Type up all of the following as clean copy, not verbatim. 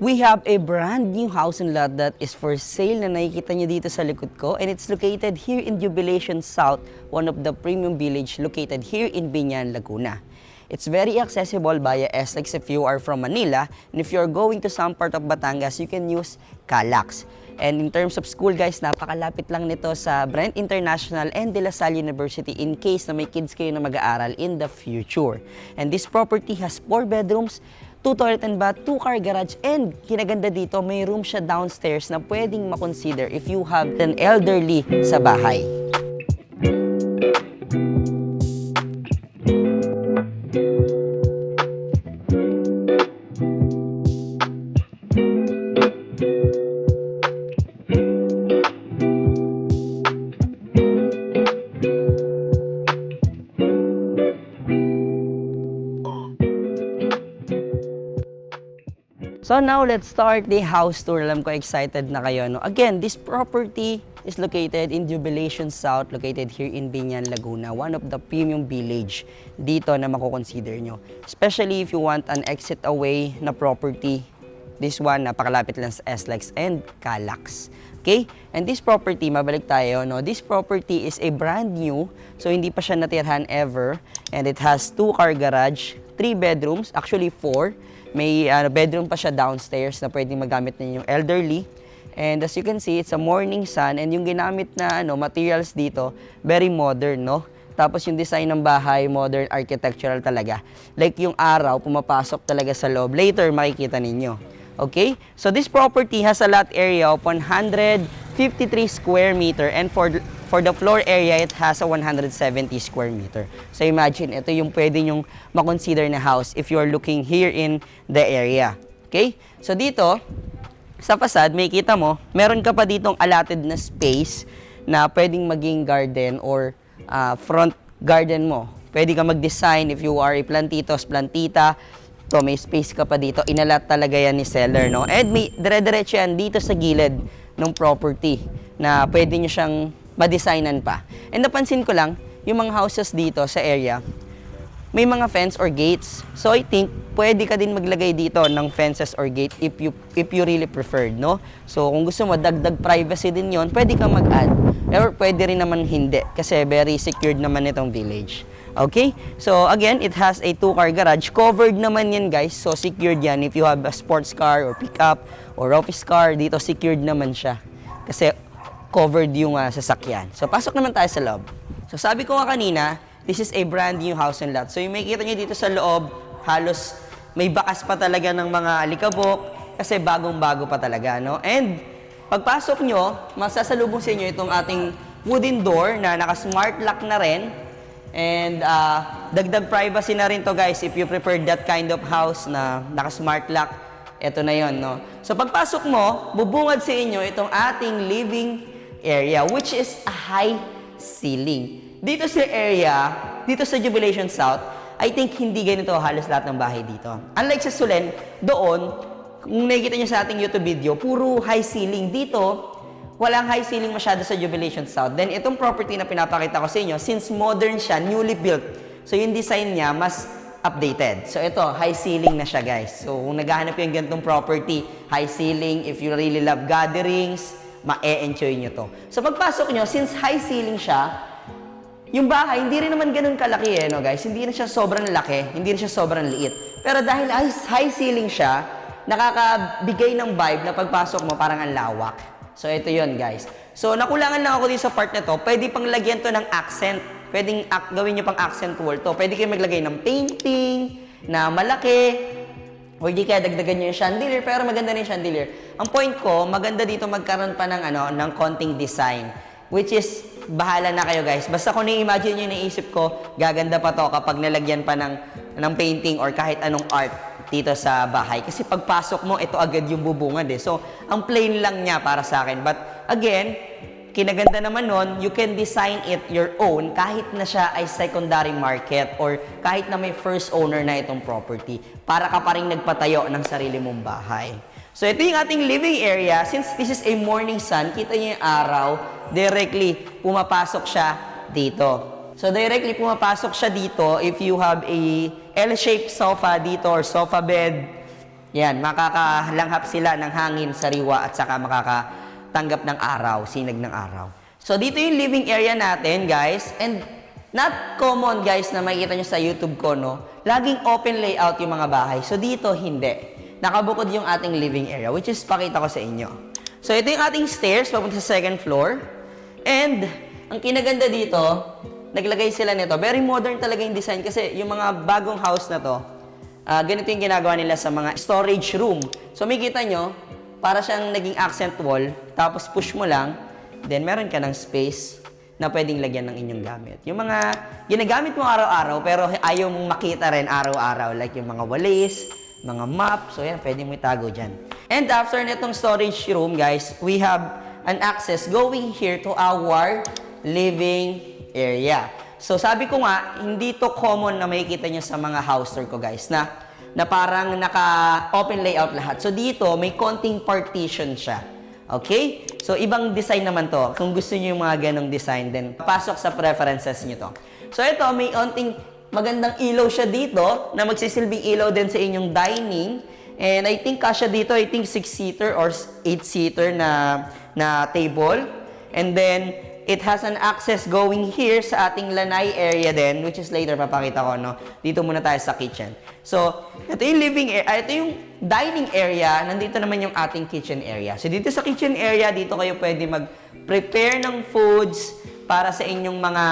We have a brand new house and lot that is for sale na nakikita nyo dito sa likod ko, and it's located here in Jubilation South, one of the premium village located here in Biñan, Laguna. It's very accessible via SLEX if you are from Manila, and if you're going to some part of Batangas, you can use Calax. And in terms of school guys, napakalapit lang nito sa Brent International and De La Salle University in case na may kids kayo na mag-aaral in the future. And this property has 4 bedrooms, 2 toilet and bath, 2 car garage, and kinaganda dito, may room siya downstairs na pwedeng makonsider if you have an elderly sa bahay. So now, let's start the house tour. Alam ko excited na kayo, no? Again, this property is located in Jubilation South, located here in Biñan, Laguna. One of the premium village dito na makukonsider nyo. Especially if you want an exit away na property. This one, napakalapit lang sa SLEX and Calax. Okay? And this property, mabalik tayo, no? This property is a brand new, so hindi pa siya natirhan ever. And it has 2 car garage, 3 bedrooms, actually 4. May bedroom pa siya downstairs na pwedeng magamit na yung elderly. And as you can see, it's a morning sun, and yung ginamit na materials dito, very modern, no? Tapos yung design ng bahay, modern architectural talaga. Like yung araw, pumapasok talaga sa loob. Later, makikita ninyo. Okay? So this property has a lot area of 153 square meter, and for the floor area, it has a 170 square meter. So imagine, ito yung pwede nyong makonsider na house if you're looking here in the area. Okay? So dito, sa facade, may kita mo, meron ka pa ditong allotted na space na pwedeng maging garden or front garden mo. Pwede ka mag-design if you are a plantitos, plantita. So may space ka pa dito. Inalat talaga yan ni seller, no? And may dire-diretso yan dito sa gilid ng property na pwede nyo siyang ma-designan pa. And napansin ko lang, yung mga houses dito sa area, may mga fence or gates. So I think pwede ka din maglagay dito ng fences or gate if you really preferred, no? So kung gusto mo dagdag privacy din 'yon, pwede kang mag-add. Or pwede rin naman hindi kasi very secured naman itong village. Okay? So again, it has a 2-car garage. Covered naman 'yan, guys. So secured 'yan if you have a sports car or pickup or office car, dito secured naman siya. Kasi covered yung sasakyan. So pasok naman tayo sa loob. So sabi ko nga kanina, this is a brand new house and lot. So yung makikita nyo dito sa loob, halos may bakas pa talaga ng mga alikabok kasi bagong-bago pa talaga, no? And pagpasok nyo, masasalubong sa inyo itong ating wooden door na naka-smart lock na rin. And dagdag privacy na rin to, guys, if you prefer that kind of house na naka-smart lock. Ito na yon, no? So pagpasok mo, bubungad sa inyo itong ating living area, which is a high ceiling. Dito sa area, dito sa Jubilation South, I think hindi ganito halos lahat ng bahay dito. Unlike sa Sulen, doon, kung nakikita nyo sa ating YouTube video, puro high ceiling. Dito, walang high ceiling masyado sa Jubilation South. Then, itong property na pinapakita ko sa inyo, since modern siya, newly built, so yung design niya, mas updated. So, ito, high ceiling na siya, guys. So, kung naghahanap yung ganitong property, high ceiling, if you really love gatherings, ma-e-enjoy nyo to. So, pagpasok nyo, since high ceiling siya, yung bahay, hindi rin naman ganun kalaki no guys. Hindi na siya sobrang laki, hindi rin siya sobrang liit. Pero dahil high ceiling siya, nakakabigay ng vibe na pagpasok mo parang ang lawak. So ito yon guys. So nakulangan lang ako dito sa part na to. Pwede pang lagyan to ng accent. Pwedeng gawin nyo pang accent wall to. Pwede kayo maglagay ng painting na malaki. O di kaya dagdagan nyo yung chandelier, pero maganda na yung chandelier. Ang point ko, maganda dito magkaroon pa ng konting design. Which is, bahala na kayo guys. Basta kung na-imagine nyo, naisip ko, gaganda pa to kapag nalagyan pa ng painting or kahit anong art dito sa bahay. Kasi pagpasok mo, ito agad yung bubungad eh. So, ang plain lang niya para sa akin. But again, kinaganda naman nun, you can design it your own kahit na siya ay secondary market or kahit na may first owner na itong property. Para ka pa rin nagpatayo ng sarili mong bahay. So, ito yung ating living area. Since this is a morning sun, kita niyo yung araw, directly pumapasok siya dito. So, directly pumapasok siya dito if you have a L-shaped sofa dito or sofa bed. Yan, makakalanghap sila ng hangin, sariwa, at saka makakatanggap ng araw, sinag ng araw. So, dito yung living area natin, guys. And not common, guys, na makikita nyo sa YouTube ko, no? Laging open layout yung mga bahay. So, dito, hindi. Nakabukod yung ating living area, which is pakita ko sa inyo. So, ito yung ating stairs, papunta sa second floor. And, ang kinaganda dito, naglagay sila nito. Very modern talaga yung design kasi yung mga bagong house na to, ganito yung ginagawa nila sa mga storage room. So, may kita nyo, para siyang naging accent wall, tapos push mo lang, then meron ka ng space na pwedeng lagyan ng inyong gamit. Yung mga ginagamit mo araw-araw, pero ayaw mong makita rin araw-araw, like yung mga walis, mga map, so yan, pwede mo itago dyan. And after nitong storage room, guys, we have an access going here to our living area. So, sabi ko nga, hindi to common na makikita nyo sa mga house tour ko, guys, na parang naka-open layout lahat. So, dito, may konting partition siya. Okay? So, ibang design naman to. Kung gusto nyo yung mga ganong design, then pasok sa preferences nyo to. So, ito, may onting magandang ilaw siya dito na magsisilbing ilaw din sa inyong dining. And I think kasya dito, I think 6-seater or 8-seater na table. And then, it has an access going here sa ating lanay area din, which is later papakita ko, no? Dito muna tayo sa kitchen. So, ito yung living area, ito yung dining area, nandito naman yung ating kitchen area. So, dito sa kitchen area, dito kayo pwede mag-prepare ng foods para sa inyong mga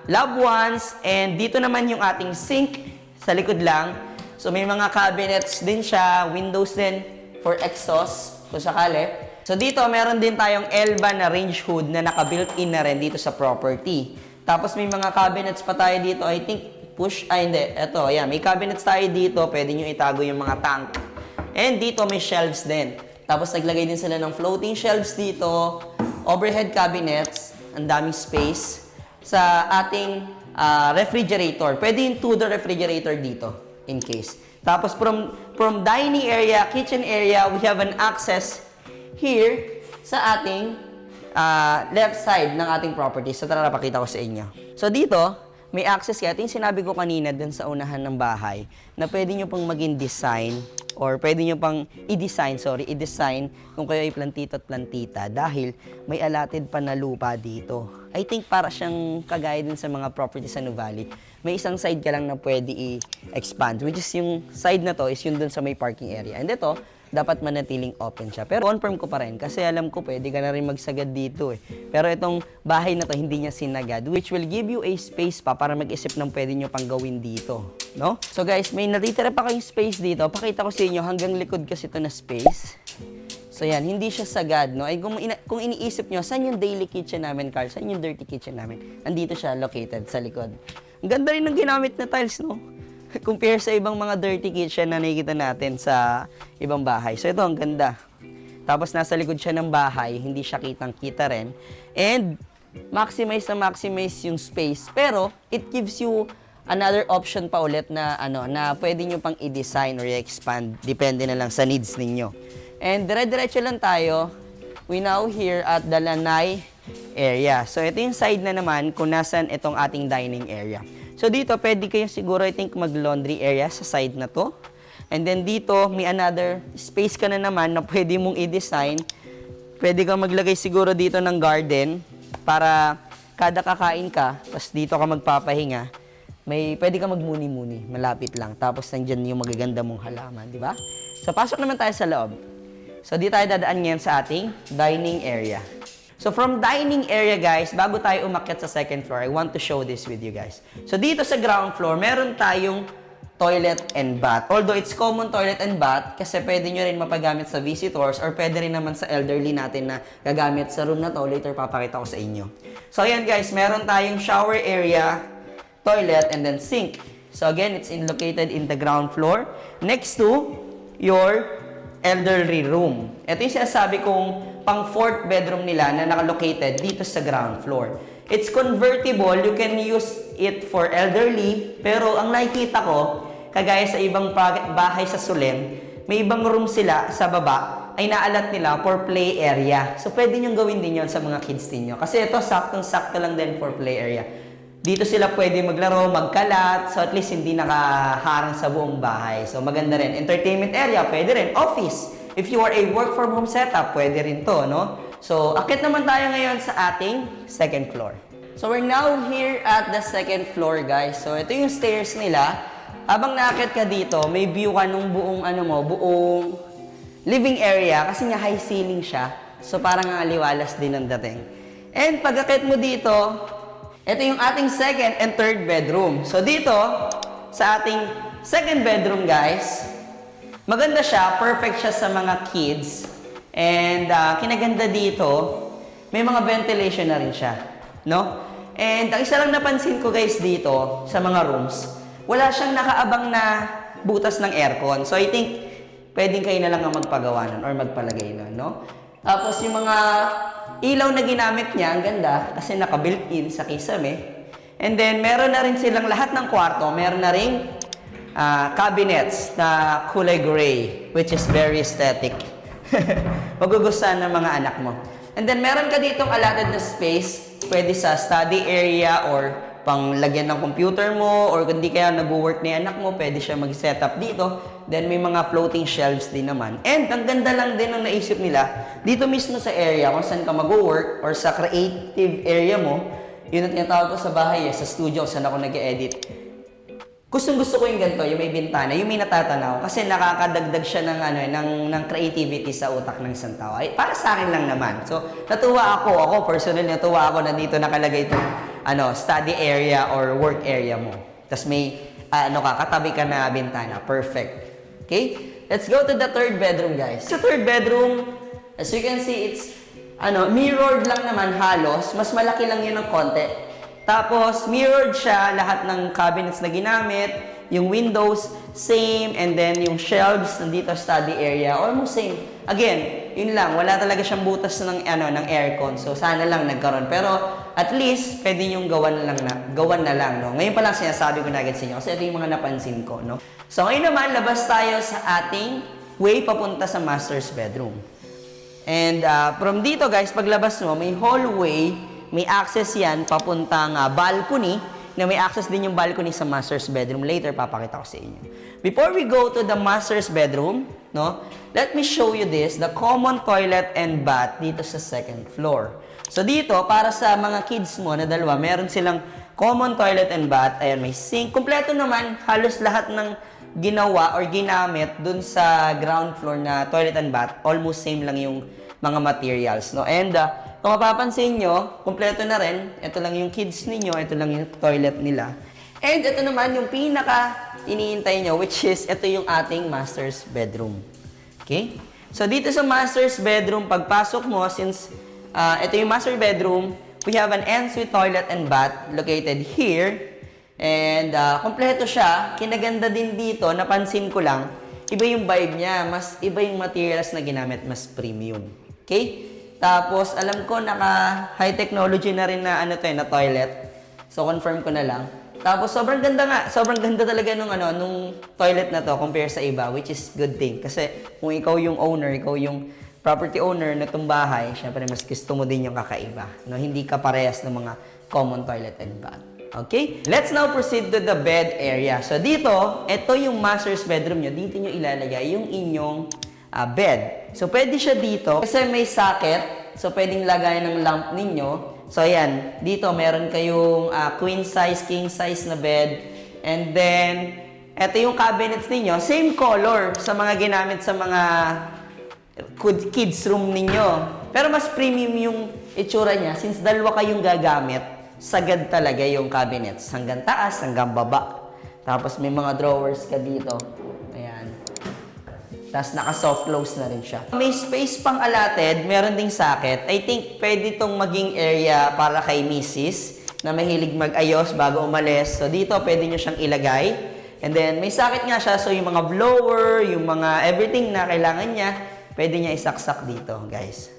loved ones. And dito naman yung ating sink sa likod lang. So, may mga cabinets din siya, windows din for exhaust, kung sakali. So, dito, meron din tayong Elba na range hood na naka-built-in na rin dito sa property. Tapos, may mga cabinets pa tayo dito. I think, hindi. Ito, yan. May cabinets tayo dito. Pwede nyo itago yung mga tank. And dito, may shelves din. Tapos, naglagay din sila ng floating shelves dito. Overhead cabinets. Ang daming space. Sa ating refrigerator. Pwede yung Tudor refrigerator dito, in case. Tapos, from dining area, kitchen area, we have an access here sa ating left side ng ating property. So, tara, pakita ko sa inyo. So, dito, may access kaya. Ito yung sinabi ko kanina dun sa unahan ng bahay na pwede nyo pang maging design or pwede nyo pang i-design kung kayo ay plantito at plantita dahil may allotted pa na lupa dito. I think para siyang kagaya din sa mga property sa Nuvali. May isang side ka lang na pwede i-expand, which is yung side na to is yun dun sa may parking area. And ito, dapat manatiling open siya. Pero confirm ko pa rin kasi alam ko pwede ka na rin magsagad dito eh. Pero itong bahay na to hindi niya sinagad, which will give you a space pa para mag-isip ng pwede nyo pang gawin dito. No? So guys, may natitira pa kayong space dito. Pakita ko sa inyo hanggang likod kasi ito na space. So yan, hindi siya sagad, no? Ay kung iniisip nyo, saan yung daily kitchen namin, Carl? Saan yung dirty kitchen namin? Andito siya located sa likod. Ang ganda rin ng ginamit na tiles, no? Compare sa ibang mga dirty kitchen na nakikita natin sa ibang bahay. So ito, ang ganda. Tapos nasa likod siya ng bahay, hindi siya kitang-kita rin. And maximize yung space. Pero it gives you another option pa ulit na na pwede nyo pang i-design or i-expand. Depende na lang sa needs ninyo. And dire-diretso lang tayo. We now here at the lanay area. So ito yung side na naman kung nasan itong ating dining area. So dito, pwede kayo siguro, I think, mag-laundry area sa side na to. And then dito, may another space ka na naman na pwede mong i-design. Pwede kang maglagay siguro dito ng garden para kada kakain ka, tapos dito ka magpapahinga, pwede ka magmuni-muni, malapit lang. Tapos nandyan yung magaganda mong halaman, di ba? So pasok naman tayo sa loob. So dito tayo dadaan ngayon sa ating dining area. So from dining area, guys, bago tayo umakyat sa second floor, I want to show this with you guys. So dito sa ground floor, meron tayong toilet and bath. Although it's common toilet and bath, kasi pwede nyo rin mapagamit sa visitors or pwede rin naman sa elderly natin na gagamit sa room na to. Later, papakita ko sa inyo. So ayan guys, meron tayong shower area, toilet, and then sink. So again, it's located in the ground floor next to your elderly room. Ito yung sinasabi kong pang 4th bedroom nila na nakalocated dito sa ground floor. It's convertible. You can use it for elderly. Pero ang nakikita ko, kagaya sa ibang bahay sa Sulen, may ibang room sila sa baba ay naalat nila for play area. So, pwede nyo gawin din yon sa mga kids ninyo. Kasi ito, saktong-sakto lang din for play area. Dito sila pwede maglaro, magkalat, so at least hindi nakaharang sa buong bahay. So maganda rin. Entertainment area, pwede rin. Office, if you are a work from home setup, pwede rin to, no? So akit naman tayo ngayon sa ating second floor. So we're now here at the second floor, guys. So ito yung stairs nila. Habang naakit ka dito, may view ka nung buong buong living area kasi nga high ceiling siya. So parang ang aliwalas din ang dating. And pag akit mo dito, ito yung ating second and third bedroom. So dito, sa ating second bedroom, guys, maganda siya, perfect siya sa mga kids. And kinaganda dito, may mga ventilation na rin siya, no? And ang isa lang napansin ko, guys, dito sa mga rooms, wala siyang nakaabang na butas ng aircon. So I think pwedeng kayo na lang ang magpagawa nun or magpalagay nun, no? Tapos yung mga ilaw na ginamit niya, ang ganda kasi naka-built-in sa kisame. And then, meron na rin silang lahat ng kwarto. Meron na rin cabinets na kulay gray, which is very aesthetic. Magugustuhan ng mga anak mo. And then, meron ka ditong allotted na space. Pwede sa study area or pang lagyan ng computer mo or kundi kaya nag-work na yung anak mo, pwede siya mag-setup dito. Then may mga floating shelves din naman. And ang ganda lang din ng naisip nila, dito mismo sa area kung saan ka mag-work or sa creative area mo, yun ang tinatawag ko sa bahay, sa studio, saan ako nag-edit. Gustong-gusto ko yung ganito, yung may bintana, yung may natatanaw, kasi nakakadagdag siya ng creativity sa utak ng isang tao. Ay, para sa akin lang naman. So, natuwa ako personally, natuwa ako na dito nakalagay itong study area or work area mo. Tapos may, katabi ka na bintana. Perfect. Okay? Let's go to the third bedroom, guys. Sa third bedroom, as you can see, it's, mirrored lang naman halos. Mas malaki lang yun ng konti. Tapos, mirrored siya, lahat ng cabinets na ginamit, yung windows, same, and then yung shelves nandito study area, almost same. Again, yun lang, wala talaga siyang butas ng aircon. So, sana lang nagkaroon. Pero, at least, pwede yung gawan na lang, no? Ngayon pa lang sinasabi ko na agad sa inyo, kasi ito yung mga napansin ko, no? So, ngayon naman, labas tayo sa ating way papunta sa master's bedroom. And, from dito, guys, paglabas mo, may hallway, may access yan papuntang balcony, na may access din yung balcony sa master's bedroom. Later, papakita ko sa inyo. Before we go to the master's bedroom, no, let me show you this, the common toilet and bath dito sa second floor. So dito, para sa mga kids mo na dalawa, meron silang common toilet and bath. Ayan, may sink. Kompleto naman, halos lahat ng ginawa or ginamit dun sa ground floor na toilet and bath. Almost same lang yung mga materials, no? And kung mapapansin nyo, kompleto na rin. Ito lang yung kids ninyo, ito lang yung toilet nila. And ito naman yung pinaka iniintay nyo, which is ito yung ating master's bedroom. Okay? So dito sa master's bedroom, pagpasok mo, since ito yung master bedroom, we have an ensuite toilet and bath located here. And kompleto siya. Kinaganda din dito, napansin ko lang, iba yung vibe niya. Mas iba yung materials na ginamit, mas premium. Okay? Tapos, alam ko, naka-high technology na rin na na toilet. So, confirm ko na lang. Tapos, sobrang ganda nga. Sobrang ganda talaga nung toilet na to compare sa iba, which is good thing. Kasi, kung ikaw yung owner, ikaw yung property owner na itong bahay, syempre, mas gusto mo din yung kakaiba. No? Hindi ka parehas ng mga common toilet and bath. Okay? Let's now proceed to the bed area. So, dito, ito yung master's bedroom nyo. Dito nyo ilalagay yung inyong bed. So, pwede siya dito kasi may socket. So, pwedeng lagay ng lamp ninyo. So, ayan. Dito, meron kayong queen size, king size na bed. And then, ito yung cabinets ninyo. Same color sa mga ginamit sa mga kids room ninyo. Pero mas premium yung itsura niya since dalawa kayong gagamit. Sagad talaga yung cabinets. Hanggang taas, hanggang baba. Tapos, may mga drawers ka dito. Ayan. Tapos naka-soft close na rin siya. May space pang allotted, meron ding socket. I think pwede itong maging area para kay Mrs. na mahilig mag-ayos bago umalis. So dito pwede nyo siyang ilagay. And then may socket nga siya, so yung mga blower, yung mga everything na kailangan niya, pwede niya isaksak dito, guys.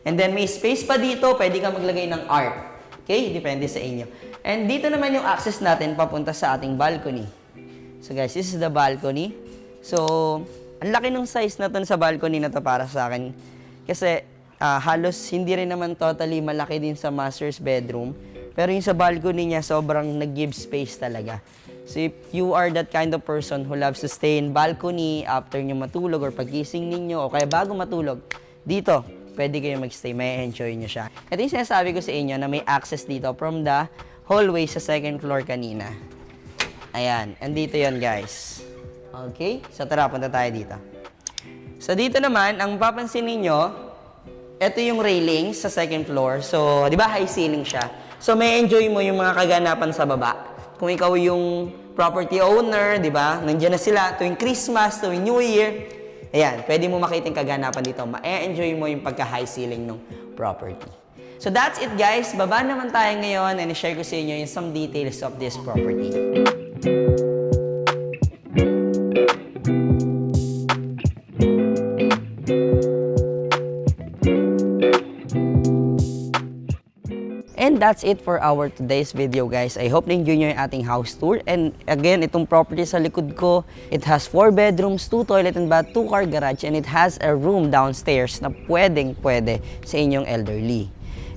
And then may space pa dito, pwede ka maglagay ng art. Okay? Depende sa inyo. And dito naman yung access natin papunta sa ating balcony. So guys, this is the balcony. So, ang laki ng size na to sa balcony na to para sa akin. Kasi halos hindi rin naman totally malaki din sa master's bedroom. Pero yung sa balcony niya, sobrang nag-give space talaga. So if you are that kind of person who loves to stay in balcony after nyo matulog or pagising ninyo o kaya bago matulog, dito, pwede kayo mag-stay. May enjoy nyo siya. Ito yung sinasabi ko sa inyo na may access dito from the hallway sa second floor kanina. Ayan, andito yon guys. Okay, so tara, punta tayo dito. So dito naman, ang papansin ninyo, ito yung railings sa second floor. So, di ba high ceiling siya? So, may enjoy mo yung mga kaganapan sa baba. Kung ikaw yung property owner, di ba? Nandiyan na sila tuwing Christmas, tuwing New Year. Ayan, pwede mo makita yung kaganapan dito. Ma-enjoy mo yung pagka-high ceiling ng property. So, that's it guys. Baba naman tayo ngayon and i-share ko sa inyo yung some details of this property. And that's it for our today's video guys. I hope na-enjoy nyo yung ating house tour. And again, itong property sa likod ko, it has 4 bedrooms, 2 toilet and bath, 2 car garage, and it has a room downstairs na pwedeng-pwede sa inyong elderly.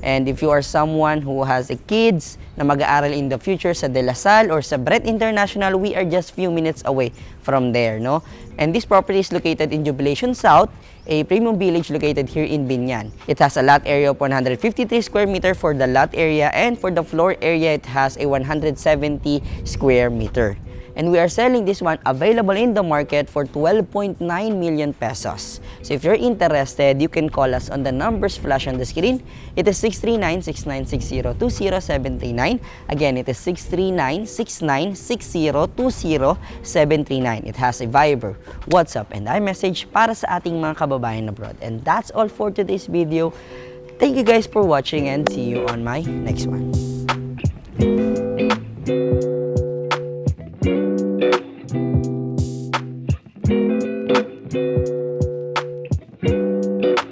And if you are someone who has a kids na mag-aaral in the future sa De La Salle or sa Brett International, we are just few minutes away from there, no? And this property is located in Jubilation South, a premium village located here in Binyan. It has a lot area of 153 square meter for the lot area, and for the floor area, it has a 170 square meter. And we are selling this one available in the market for 12.9 million pesos. So if you're interested, you can call us on the numbers flash on the screen. It is 639-6960-20739. Again, it is 639-6960-20739. It has a Viber, WhatsApp, and iMessage para sa ating mga kababayan abroad. And that's all for today's video. Thank you guys for watching and see you on my next one.